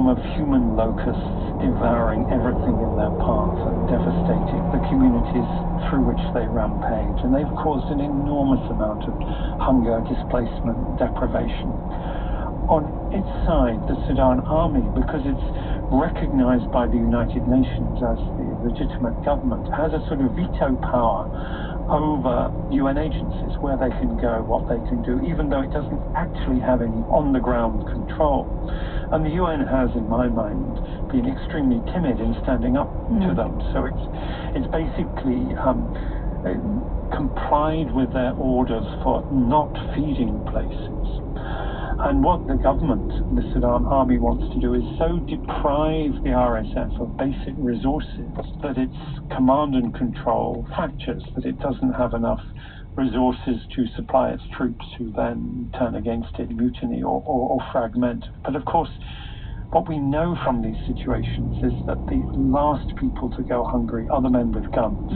swarm of human locusts devouring everything in their path and devastating the communities through which they rampage. And they've caused an enormous amount of hunger, displacement, deprivation. On its side, the Sudan army, because it's recognized by the United Nations as the legitimate government, has a sort of veto power over UN agencies, where they can go, what they can do, even though it doesn't actually have any on-the-ground control. And the UN has, in my mind, been extremely timid in standing up to them. So it's basically complied with their orders for not feeding places. And what the government, the Sudan army, wants to do is so deprive the RSF of basic resources that its command and control fractures, that it doesn't have enough resources to supply its troops, who then turn against it, mutiny or fragment. But of course, what we know from these situations is that the last people to go hungry are the men with guns.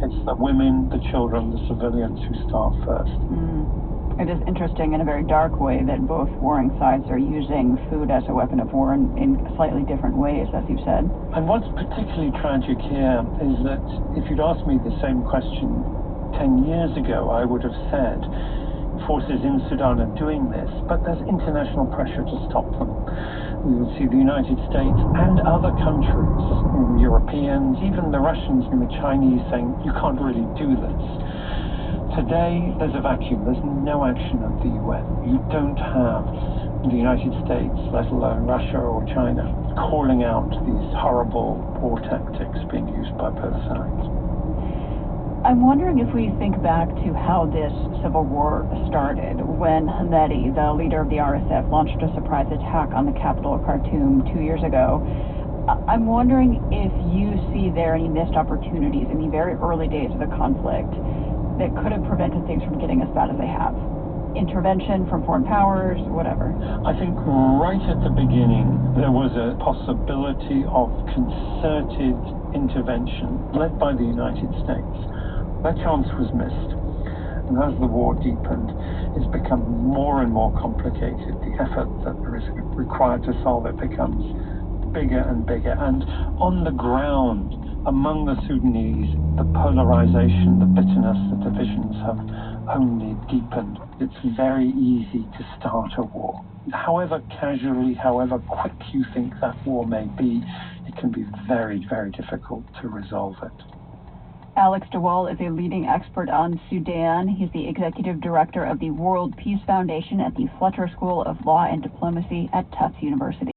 It's the women, the children, the civilians who starve first. It is interesting in a very dark way that both warring sides are using food as a weapon of war in slightly different ways, as you said. And what's particularly tragic here is that if you'd asked me the same question 10 years ago, I would have said forces in Sudan are doing this, but there's international pressure to stop them. We would see the United States and other countries, Europeans, even the Russians and the Chinese saying, you can't really do this. Today, there's a vacuum. There's no action of the UN. You don't have the United States, let alone Russia or China, calling out these horrible war tactics being used by both sides. I'm wondering if we think back to how this civil war started, when Hamedi, the leader of the RSF, launched a surprise attack on the capital of Khartoum 2 years ago. I'm wondering if you see there any missed opportunities in the very early days of the conflict that could have prevented things from getting as bad as they have. Intervention from foreign powers, whatever. I think right at the beginning, there was a possibility of concerted intervention led by the United States. That chance was missed. And as the war deepened, it's become more and more complicated. The effort that is required to solve it becomes bigger and bigger. And on the ground, among the Sudanese, the polarization, the bitterness, the divisions have only deepened. It's very easy to start a war. However casually, however quick you think that war may be, it can be very, very difficult to resolve it. Alex de Waal is a leading expert on Sudan. He's the executive director of the World Peace Foundation at the Fletcher School of Law and Diplomacy at Tufts University.